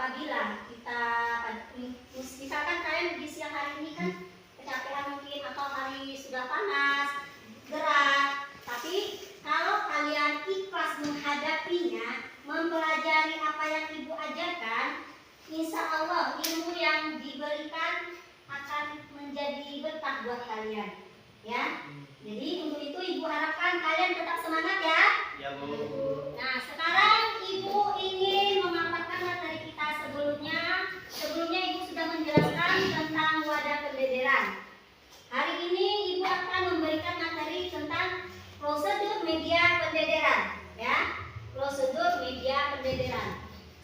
apabila kita misalkan kalian di siang hari ini kan kecapean mungkin atau hari sudah panas, gerah, tapi kalau kalian ikhlas menghadapinya, mempelajari apa yang ibu ajarkan, insya Allah ilmu yang diberikan akan menjadi berkah buat kalian, ya. Jadi untuk itu ibu harapkan kalian tetap semangat ya. Ya Bu. Nah sekarang ibu ingin memaparkan materi kita sebelumnya. Sebelumnya ibu sudah menjelaskan tentang wadah pembederan. Hari ini ibu akan memberikan materi tentang prosedur media pembederan, ya. Prosedur media pembederan.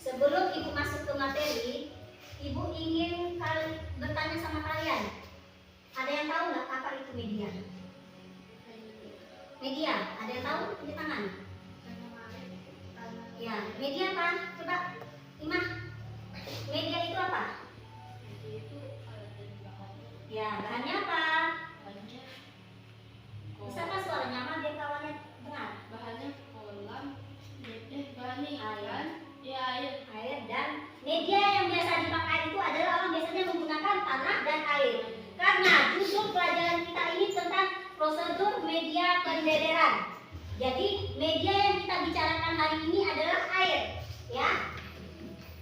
Sebelum ibu masuk ke materi, ibu ingin bertanya sama kalian. Ada yang tahu nggak apa itu media? Media, ada yang tahu? Di tangan. Ya, media apa? Coba, Imah. Media itu apa? Ya, bahannya apa? Bisa kan suaranya mah biar kawannya dengar? Bahannya kolam, bahannya Air. ya Air dan media yang biasa dipakai itu adalah orang biasanya menggunakan tanah dan air. Karena judul pelajaran kita ini tentang prosedur media pembederan. Jadi media yang kita bicarakan hari ini adalah air, ya.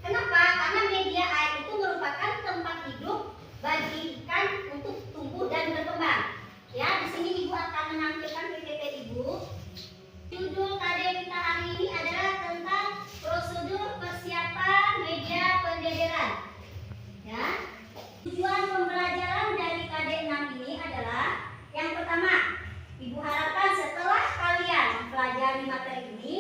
Kenapa? Karena media air itu merupakan tempat hidup bagi ikan untuk tumbuh dan berkembang. Ya, di sini ibu akan menampilkan PPT ibu. Judul KD kita hari ini adalah tentang prosedur persiapan media pembederan. Ya. Tujuan pembelajaran dari KD 6 ini adalah yang pertama, ibu harapkan setelah kalian mempelajari materi ini,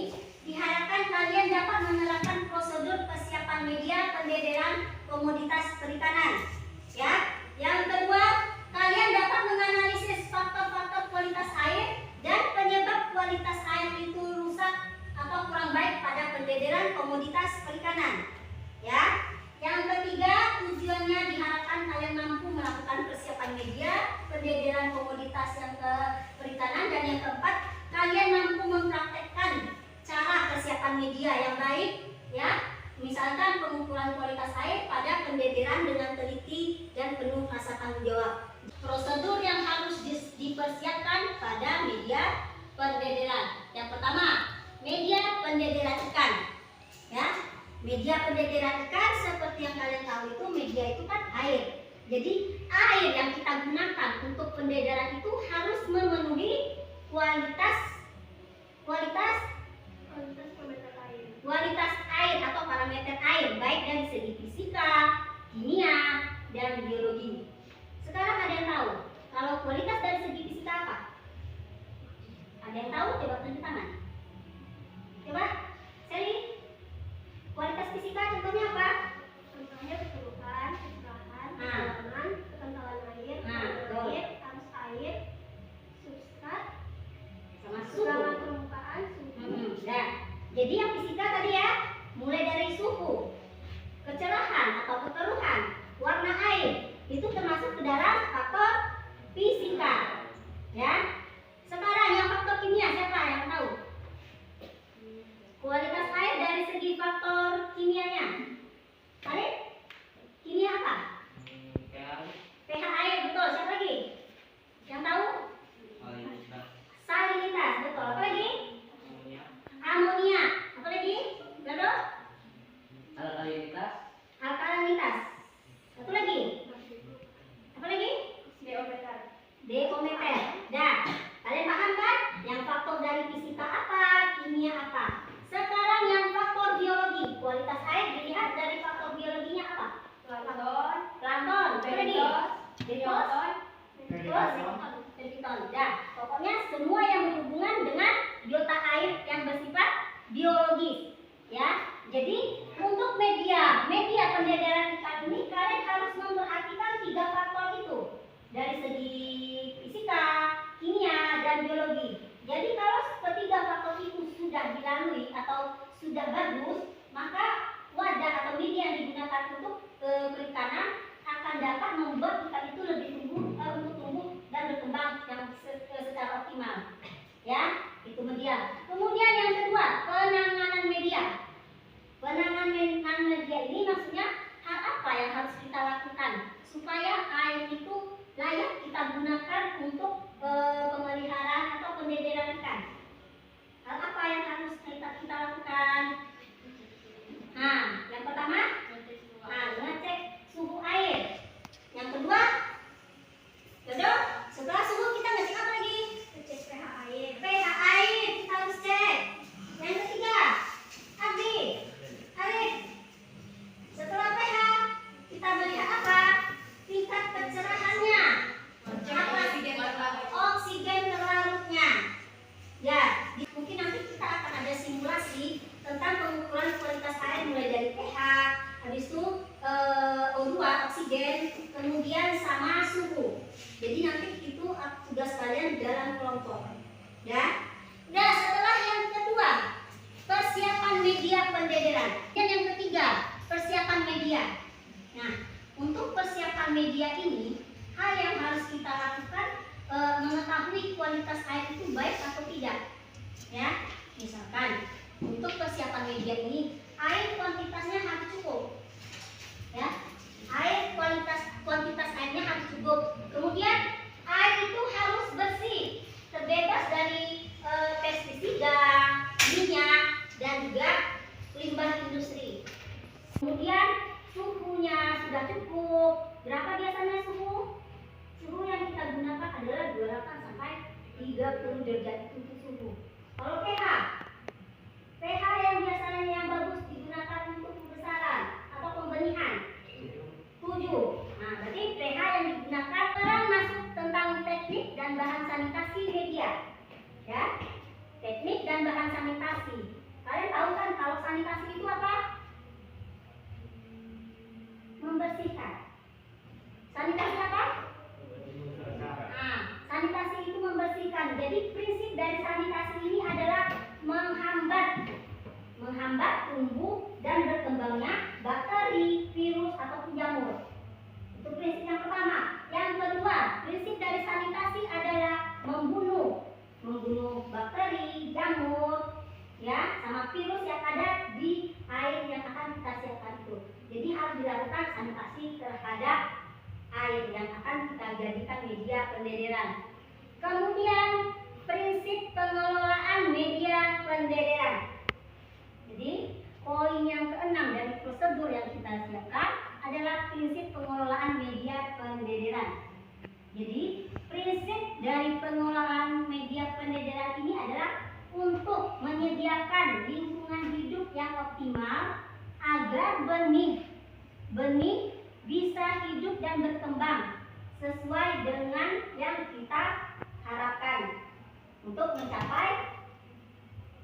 diharapkan kalian dapat menerapkan prosedur persiapan media pembederan komoditas perikanan. Ya. Yang kedua, kalian dapat menganalisis faktor-faktor kualitas air dan penyebab kualitas air itu rusak atau kurang baik pada pembederan komoditas perikanan. Ya. Yang ketiga, tujuannya diharapkan kalian mampu melakukan persiapan media pembederan komoditas yang ke perikanan, dan yang keempat, kalian mampu mempraktekkan cara persiapan media yang baik, ya. Misalkan pengukuran kualitas air pada pembederan dengan teliti dan penuh rasa tanggung jawab. Prosedur yang harus dipersiapkan pada media pembederan. Yang pertama, media pembederan ikan. Ya, media pembederan ikan seperti yang kalian tahu itu media itu kan air. Jadi air yang kita gunakan untuk pembederan itu harus memenuhi kualitas air atau parameter air, baik dari segi fisika, kimia, dan biologi. Sekarang ada yang tahu kalau kualitas dari segi fisika apa? Ada yang tahu? Coba tunjuk tangan. Coba, Sally. Kualitas fisika contohnya apa? contohnya keseluruhan, kecerahan, Nah. keterangan, kekentalan air, Nah, betul. air, arus air, substrat, Sama selama suhu. permukaan, suhu. Nah, jadi yang fisika tadi ya, mulai dari suhu, kecerahan atau kekeruhan, warna air, itu termasuk ke dalam faktor fisika. Ya. Sekarang yang faktor kimia, siapa yang tahu? Kualitas air dari segi faktor kimianya. Kalian? Kimia apa? pH air, betul. Siapa lagi? Yang tahu? Salinitas, betul. Apa lagi? Amonia. Apa lagi? Betul? Alkalinitas. Satu lagi? Apa lagi? Deometer. Dah. Kalian paham kan? Yang faktor dari fisika apa, kimia apa. Sekarang yang faktor biologi. Kualitas air dilihat dari faktor biologinya apa? Plankton, Plankton. Apa lagi? bioton, Plankton. Dah. Pokoknya semua yang berhubungan dengan biota air yang bersifat biologis. Ya. Jadi untuk media pembederan ikan ini kalian harus memperhatikan 3 faktor itu dari segi fisika, kimia, dan biologi. Jadi kalau ketiga faktor itu sudah dilalui atau sudah bagus, maka wadah atau media yang digunakan untuk perikanan akan dapat membuat ikan itu lebih tumbuh dan berkembang yang secara optimal. Ya, itu media. Kemudian yang kedua, penanganan media. Penanganan media ini maksudnya habis itu O2 oksigen, kemudian sama suhu. Jadi nanti itu tugas kalian dalam kelompok. Ya. Nah, setelah yang kedua, persiapan media pendederan. Dan yang ketiga, persiapan media. Nah, untuk persiapan media ini, hal yang harus kita lakukan mengetahui kualitas air itu baik atau tidak. Ya, misalkan untuk persiapan media ini, air kuantitasnya harus cukup. Ya, air kuantitas airnya harus cukup. Kemudian air itu harus bersih, terbebas dari pestisida, minyak, dan juga limbah industri. Kemudian suhunya sudah cukup. Berapa biasanya suhu? Suhu yang kita gunakan adalah 28 sampai 30 derajat untuk suhu. Kalau pH yang biasanya yang bagus digunakan untuk pembesaran atau pembenihan 7. Nah, berarti pH yang digunakan. Sekarang masuk tentang teknik dan bahan sanitasi media. Ya, teknik dan bahan sanitasi. Kalian tahu kan kalau sanitasi itu apa? Membersihkan. Sanitasi apa? Nah, sanitasi itu membersihkan. Jadi prinsip dari sanitasi ini adalah menghambat tumbuh dan berkembangnya bakteri, virus ataupun jamur. Itu prinsip yang pertama. Yang kedua, prinsip dari sanitasi adalah membunuh bakteri, jamur, ya, sama virus yang ada di air yang akan kita siapkan itu. Jadi harus dilakukan sanitasi terhadap air yang akan kita jadikan media pendederan. Kemudian prinsip pengelolaan media pendederan. Jadi poin yang keenam dari prosedur yang kita siapkan adalah prinsip pengelolaan media pendederan. Jadi prinsip dari pengelolaan media pendederan ini adalah untuk menyediakan lingkungan hidup yang optimal agar benih bisa hidup dan berkembang sesuai dengan yang kita harapkan untuk mencapai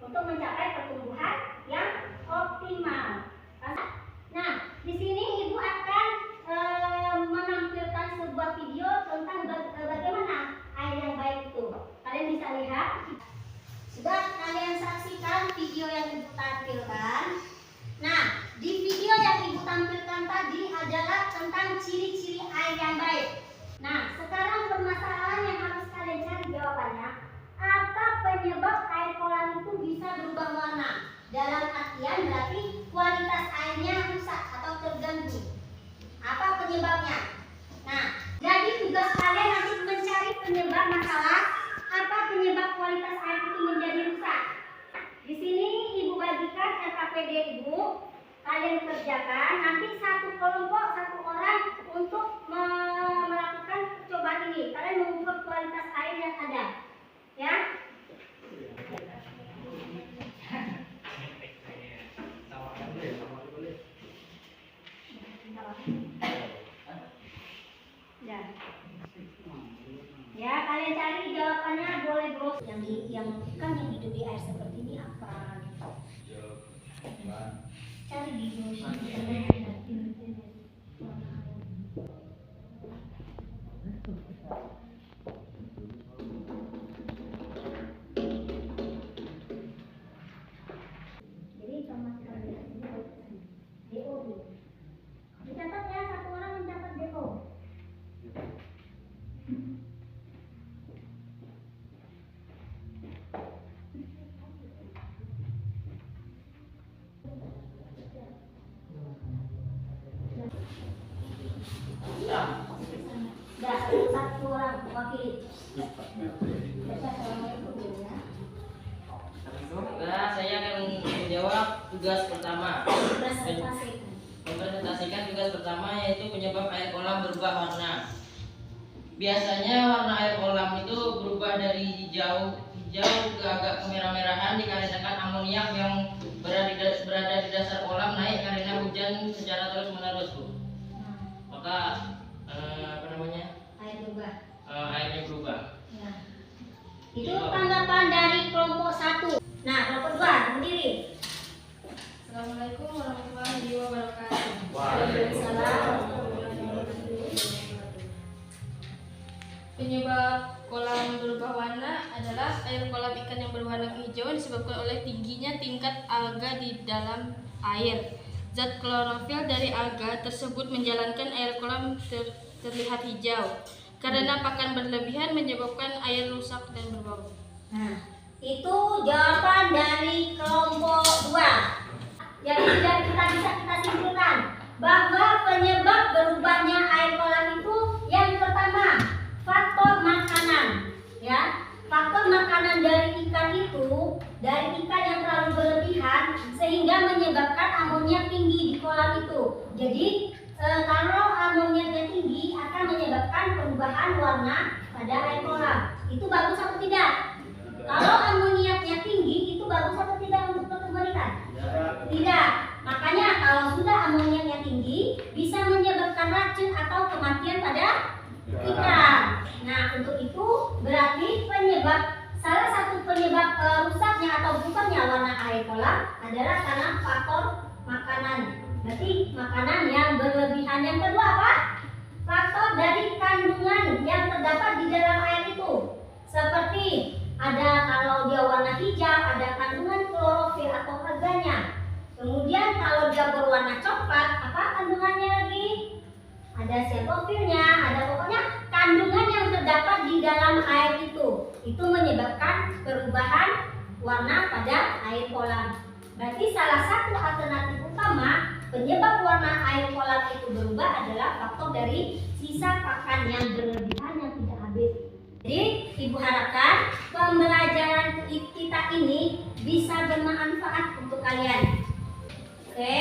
pertumbuhan yang optimal. Nah, di sini Ibu akan menampilkan sebuah video tentang bagaimana air yang baik itu. Kalian bisa lihat. Sudah kalian saksikan video yang Ibu tampilkan. Nah, di video yang Ibu tampilkan tadi adalah tentang ciri-ciri air yang baik. Nah, sekarang permasalahan yang harus kalian cari jawabannya. Apa penyebab air kolam itu bisa berubah warna? Dalam artian berarti kualitas airnya rusak atau terganggu. Apa penyebabnya? Nah, jadi tugas kalian nanti mencari penyebab masalah. Apa penyebab kualitas air itu menjadi rusak? Di sini Ibu bagikan LKPD Ibu. Kalian kerjakan. Nanti satu kelompok, satu orang untuk melakukan percobaan ini. Kalian mengukur kualitas air yang ada. Ya. Ya, kalian cari jawabannya, boleh bro. Yang hidup di air seperti ini apa? Cari di jadi informasi kalian ini DO dulu. Dicatat ya, satu orang mencatat DO. Satu orang wakili. Nah, saya akan menjawab tugas pertama. Mempresentasikan tugas pertama yaitu penyebab air kolam berubah warna. Biasanya warna air kolam itu berubah dari hijau ke agak kemerah-merahan dikarenakan amoniak yang berada di dasar kolam naik karena hujan secara terus-menerus, Bu. Maka airnya berubah. Ya. Itu tanggapan dari kelompok 1. Nah, kelompok 2 berdiri. Assalamualaikum warahmatullahi wabarakatuh. air kolam ikan yang berwarna kehijauan disebabkan oleh tingginya tingkat alga di dalam air. Zat klorofil dari alga tersebut menjalankan air kolam terlihat hijau. Karena pakan berlebihan menyebabkan air rusak dan berbau. Nah, itu jawaban dari kelompok 2. Yang sudah kita simpulkan bahwa penyebab berubahnya air kolam itu yang pertama faktor makanan, ya. Faktor makanan dari ikan itu, dari ikan yang terlalu berlebihan sehingga menyebabkan amonia tinggi di kolam itu. Jadi kalau amoniaknya tinggi akan menyebabkan perubahan warna pada air kolam. Itu bagus atau tidak? Kalau amoniaknya tinggi itu bagus atau tidak untuk pertumbuhan ikan? Tidak. Makanya kalau sudah amoniaknya tinggi bisa menyebabkan racun atau kematian pada ikan. Nah, untuk itu berarti salah satu penyebab rusaknya atau busanya warna air kolam adalah karena faktor makanan. Berarti makanan yang berlebihan. Yang kedua apa? Faktor dari kandungan yang terdapat di dalam air itu. Seperti ada, kalau dia warna hijau, ada kandungan klorofil atau alganya. Kemudian kalau dia berwarna coklat, apa kandungannya lagi? Ada sitofilnya, ada pokoknya kandungan yang terdapat di dalam air itu menyebabkan perubahan warna pada air kolam. Berarti salah satu alternatif utama penyebab warna air kolam itu berubah adalah faktor dari sisa pakan yang berlebihan yang tidak habis. Jadi Ibu harapkan pembelajaran kita ini bisa bermanfaat untuk kalian. Oke,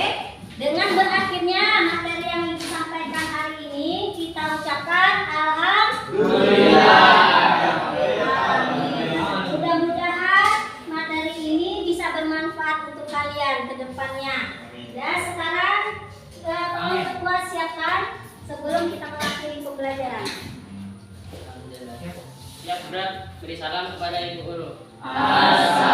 dengan berakhirnya materi yang Ibu sampaikan hari ini, kita ucapkan alhamdulillah. Mudah-mudahan materi ini bisa bermanfaat untuk kalian ke depannya. Dan sekarang oleh ketua siapkan sebelum kita mengakhiri pembelajaran. Siap berat, beri salam kepada Ibu Guru. Assalamualaikum.